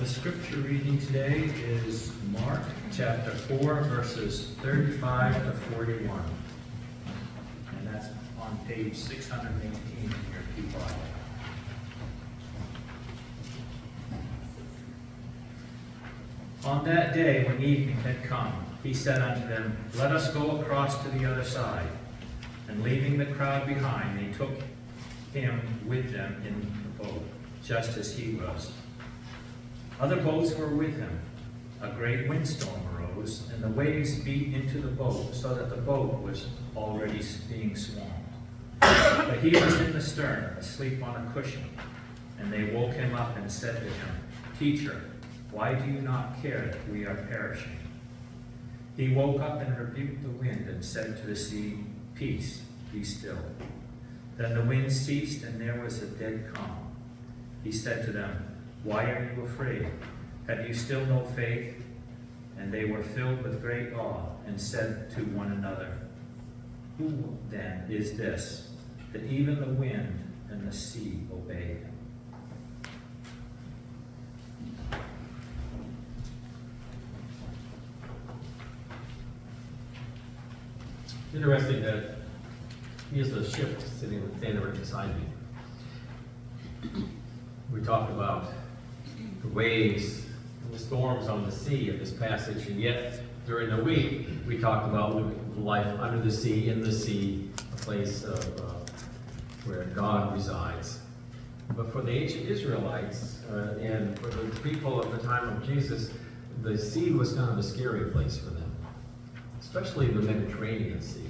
The scripture reading today is Mark chapter 4, verses 35 to 41. And that's on page 618 in your pew Bible. On that day, when evening had come, he said unto them, Let us go across to the other side. And leaving the crowd behind, they took him with them in the boat, just as he was. Other boats were with him. A great windstorm arose, and the waves beat into the boat, so that the boat was already being swamped. But he was in the stern, asleep on a cushion. And they woke him up and said to him, Teacher, why do you not care that we are perishing? He woke up and rebuked the wind and said to the sea, Peace, be still. Then the wind ceased, and there was a dead calm. He said to them, Why are you afraid? Have you still no faith? And they were filled with great awe, and said to one another, Who then is this, that even the wind and the sea obey him? Interesting that here's a ship standing right beside me. We talked about the waves and the storms on the sea in this passage, and yet during the week we talked about life under the sea, in the sea, a place of, where God resides. But for the ancient Israelites and for the people at the time of Jesus, the sea was kind of a scary place for them, especially the Mediterranean Sea.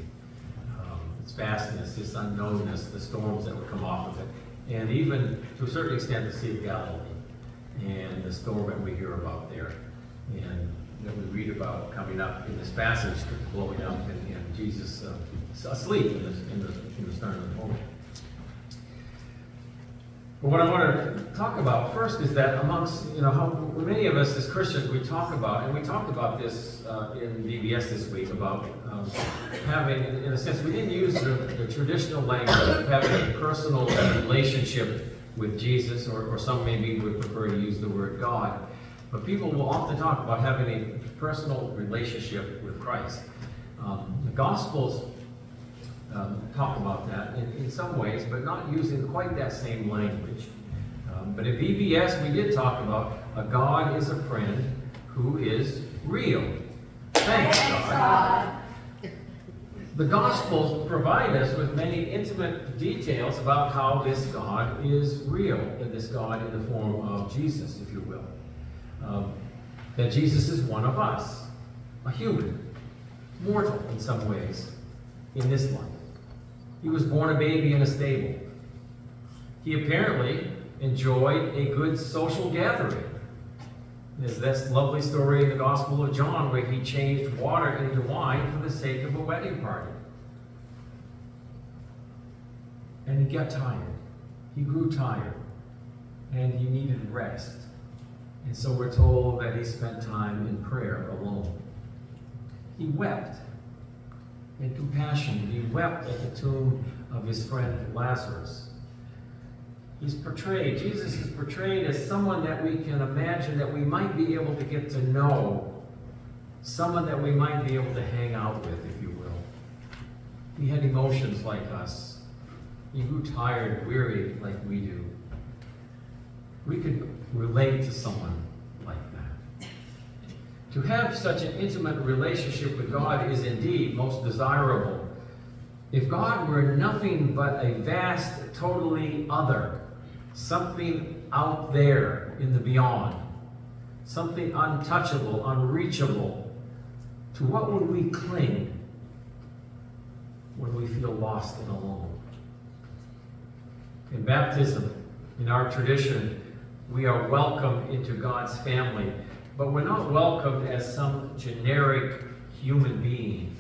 Its vastness, its unknownness, the storms that would come off of it, and even to a certain extent the Sea of Galilee and the storm that we hear about there, and that we read about coming up in this passage, blowing up, and Jesus asleep in the stern of the boat. But what I want to talk about first is that amongst, how many of us as Christians, we talk about, and we talked about this in VBS this week, about having, in a sense, we didn't use the traditional language of having a personal relationship with Jesus, or some maybe would prefer to use the word God. But people will often talk about having a personal relationship with Christ. The Gospels talk about that in some ways, but not using quite that same language. But at VBS, we did talk about a God is a friend who is real. Thanks, God. The Gospels provide us with many intimate details about how this God is real, and this God in the form of Jesus, if you will. That Jesus is one of us, a human, mortal in some ways, in this life. He was born a baby in a stable. He apparently enjoyed a good social gathering. There's this lovely story in the Gospel of John where he changed water into wine for the sake of a wedding party. And he got tired. He grew tired. And he needed rest. And so we're told that he spent time in prayer alone. He wept in compassion. He wept at the tomb of his friend Lazarus. He's portrayed, Jesus is portrayed as someone that we can imagine that we might be able to get to know, someone that we might be able to hang out with, if you will. He had emotions like us. He grew tired, weary like we do. We could relate to someone like that. To have such an intimate relationship with God is indeed most desirable. If God were nothing but a vast, totally other, something out there in the beyond, something untouchable, unreachable, to what would we cling when we feel lost and alone? In baptism, in our tradition, we are welcomed into God's family, but we're not welcomed as some generic human being.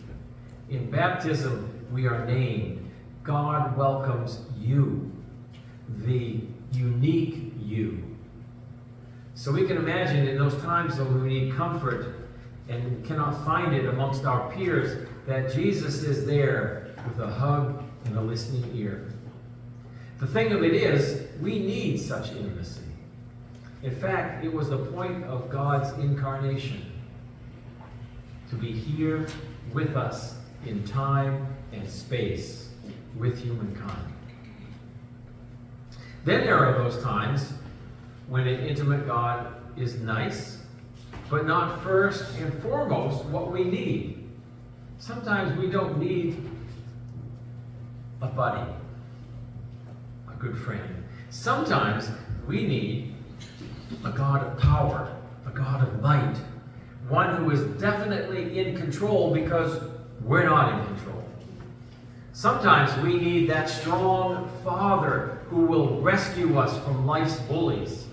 In baptism, we are named. God welcomes you, the unique you. So we can imagine in those times when we need comfort and cannot find it amongst our peers, that Jesus is there with a hug and a listening ear. The thing of it is, we need such intimacy. In fact, it was the point of God's incarnation, to be here with us in time and space with humankind. Then there are those times when an intimate God is nice, but not first and foremost what we need. Sometimes we don't need a buddy, a good friend. Sometimes we need a God of power, a God of might, one who is definitely in control because we're not in control. Sometimes we need that strong father who will rescue us from life's bullies.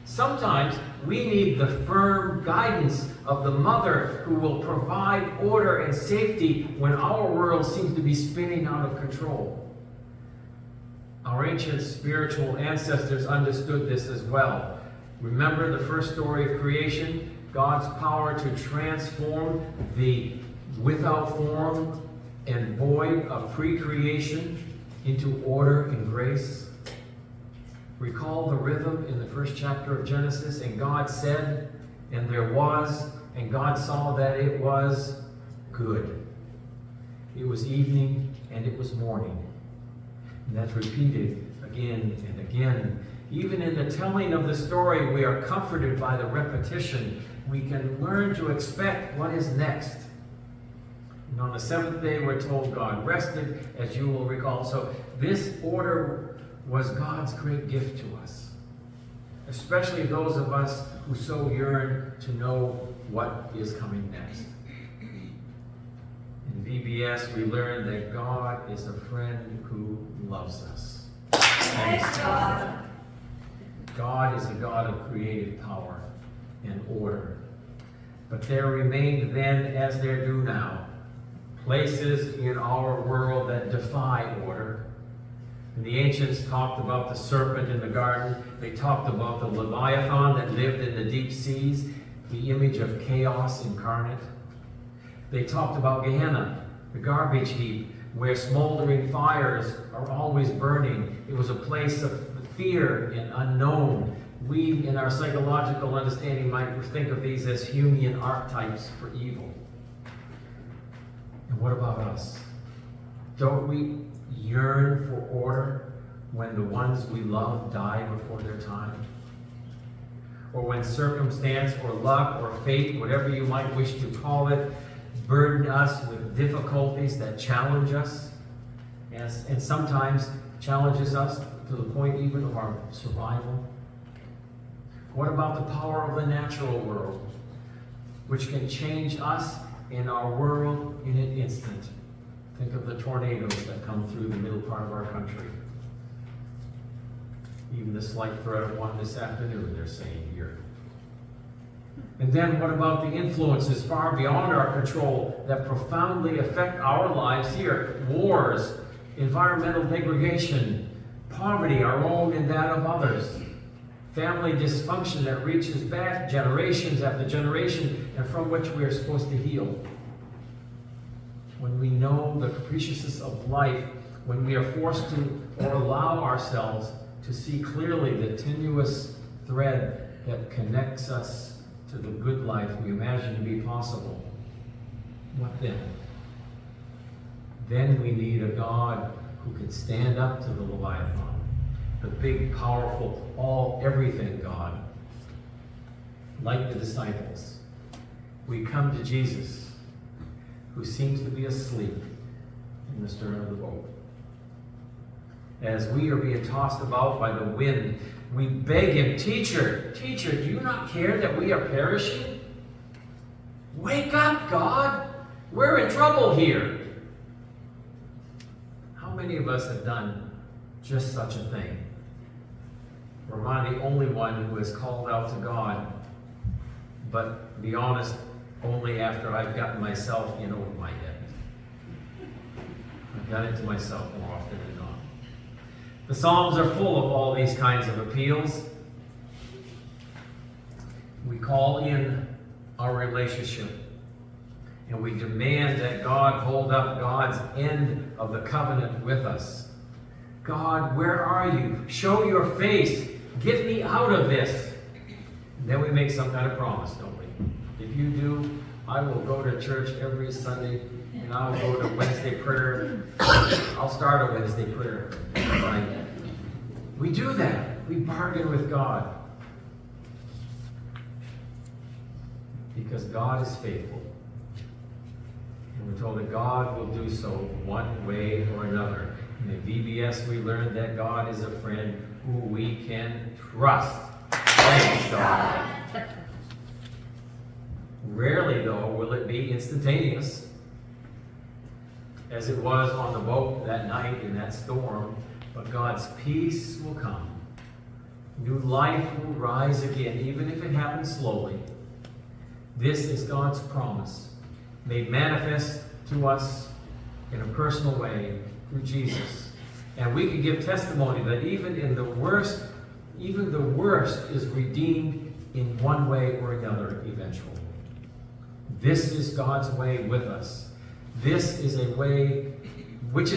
Sometimes we need the firm guidance of the mother who will provide order and safety when our world seems to be spinning out of control. Our ancient spiritual ancestors understood this as well. Remember the first story of creation? God's power to transform the without form and void of pre-creation into order and grace. Recall the rhythm in the first chapter of Genesis. And God said, and there was, and God saw that it was good. It was evening and it was morning. And that's repeated again and again. Even in the telling of the story, we are comforted by the repetition. We can learn to expect what is next. And on the seventh day, we're told God rested, as you will recall. So this order was God's great gift to us, especially those of us who so yearn to know what is coming next. In VBS, we learn that God is a friend who loves us. Praise God. God is a God of creative power and order. But there remained then, as there do now, places in our world that defy order. And the ancients talked about the serpent in the garden. They talked about the Leviathan that lived in the deep seas, the image of chaos incarnate. They talked about Gehenna, the garbage heap, where smoldering fires are always burning. It was a place of fear and unknown. We, in our psychological understanding, might think of these as Jungian archetypes for evil. And what about us? Don't we yearn for order when the ones we love die before their time? Or when circumstance or luck or fate, whatever you might wish to call it, burden us with difficulties that challenge us, and sometimes challenges us to the point even of our survival? What about the power of the natural world, which can change us and our world in an instant? Think of the tornadoes that come through the middle part of our country. Even the slight threat of one this afternoon, they're saying here. And then what about the influences far beyond our control that profoundly affect our lives here? Wars, environmental degradation, poverty, our own and that of others. Family dysfunction that reaches back generations after generation and from which we are supposed to heal. When we know the capriciousness of life, when we are forced to or allow ourselves to see clearly the tenuous thread that connects us to the good life we imagine to be possible, what then? Then we need a God who can stand up to the Leviathan, the big, powerful, everything God. Like the disciples, we come to Jesus, who seems to be asleep in the stern of the boat. As we are being tossed about by the wind, we beg him, Teacher, do you not care that we are perishing? Wake up, God! We're in trouble here. How many of us have done just such a thing? Or am I the only one who has called out to God, but be honest, only after I've gotten myself in over my head? I've done it to myself more often than not. The Psalms are full of all these kinds of appeals. We call in our relationship, and we demand that God hold up God's end of the covenant with us. God, where are you? Show your face. Get me out of this. And then we make some kind of promise, don't we? If you do, I will go to church every Sunday, and I'll go to Wednesday prayer. I'll start a Wednesday prayer. Right? We do that. We bargain with God. Because God is faithful. And we're told that God will do so one way or another. And in VBS we learned that God is a friend who we can trust. Thanks, God. Rarely, though, will it be instantaneous, as it was on the boat that night in that storm. But God's peace will come. New life will rise again, even if it happens slowly. This is God's promise, made manifest to us in a personal way through Jesus. And we can give testimony that even the worst is redeemed in one way or another eventually. This is God's way with us. This is a way, makes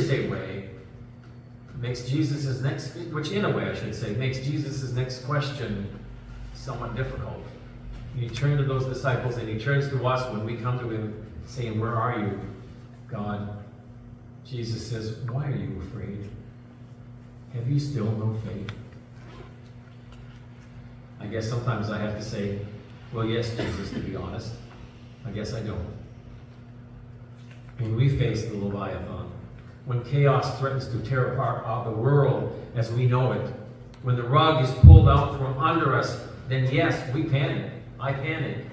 Jesus' makes Jesus' next question somewhat difficult. He turned to those disciples and he turns to us when we come to him saying, "Where are you, God?" Jesus says, "Why are you afraid? Have you still no faith?" I guess sometimes I have to say, "Well, yes, Jesus," to be honest. I guess I don't. When we face the Leviathan, when chaos threatens to tear apart the world as we know it, when the rug is pulled out from under us, then yes, we panic. I panic.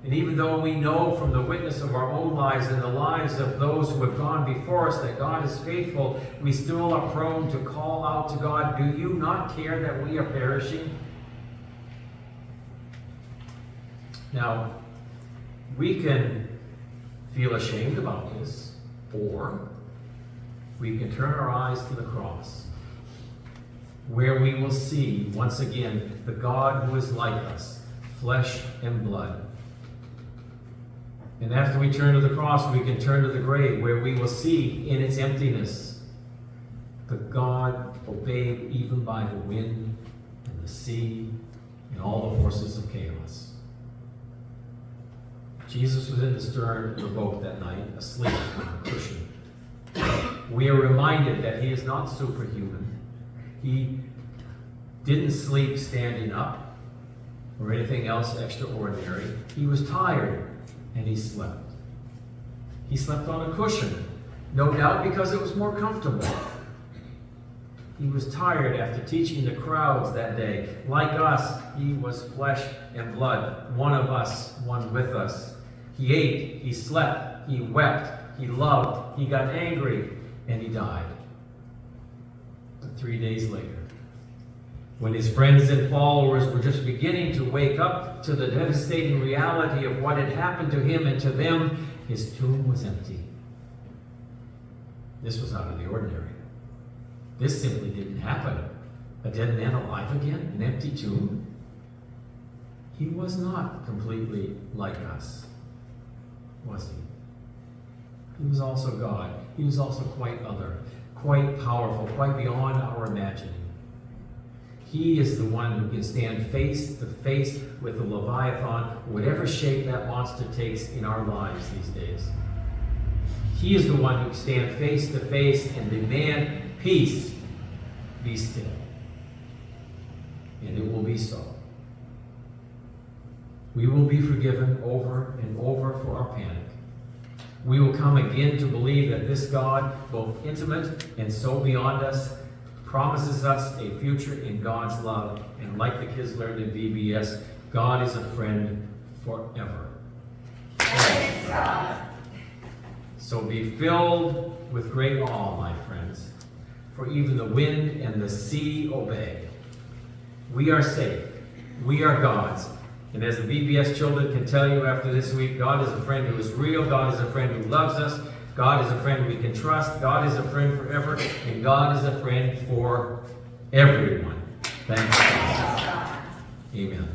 And even though we know from the witness of our own lives and the lives of those who have gone before us that God is faithful, we still are prone to call out to God, "Do you not care that we are perishing?" Now, we can feel ashamed about this, or we can turn our eyes to the cross, where we will see, once again, the God who is like us, flesh and blood. And after we turn to the cross, we can turn to the grave, where we will see in its emptiness the God obeyed even by the wind and the sea and all the forces of chaos. Jesus was in the stern of the boat that night, asleep on a cushion. We are reminded that he is not superhuman. He didn't sleep standing up or anything else extraordinary. He was tired, and he slept. He slept on a cushion, no doubt because it was more comfortable. He was tired after teaching the crowds that day. Like us, he was flesh and blood, one of us, one with us. He ate, he slept, he wept, he loved, he got angry, and he died. But 3 days later, when his friends and followers were just beginning to wake up to the devastating reality of what had happened to him and to them, his tomb was empty. This was out of the ordinary. This simply didn't happen. A dead man alive again? An empty tomb? He was not completely like us, was he? He was also God. He was also quite other, quite powerful, quite beyond our imagining. He is the one who can stand face to face with the Leviathan, whatever shape that monster takes in our lives these days. He is the one who can stand face to face and demand, "Peace, be still." And it will be so. We will be forgiven over and over for our panic. We will come again to believe that this God, both intimate and so beyond us, promises us a future in God's love. And like the kids learned in VBS, God is a friend forever. Praise God. So be filled with great awe, my friends, for even the wind and the sea obey. We are safe. We are God's. And as the VBS children can tell you after this week, God is a friend who is real. God is a friend who loves us. God is a friend we can trust. God is a friend forever. And God is a friend for everyone. Thanks God. Amen.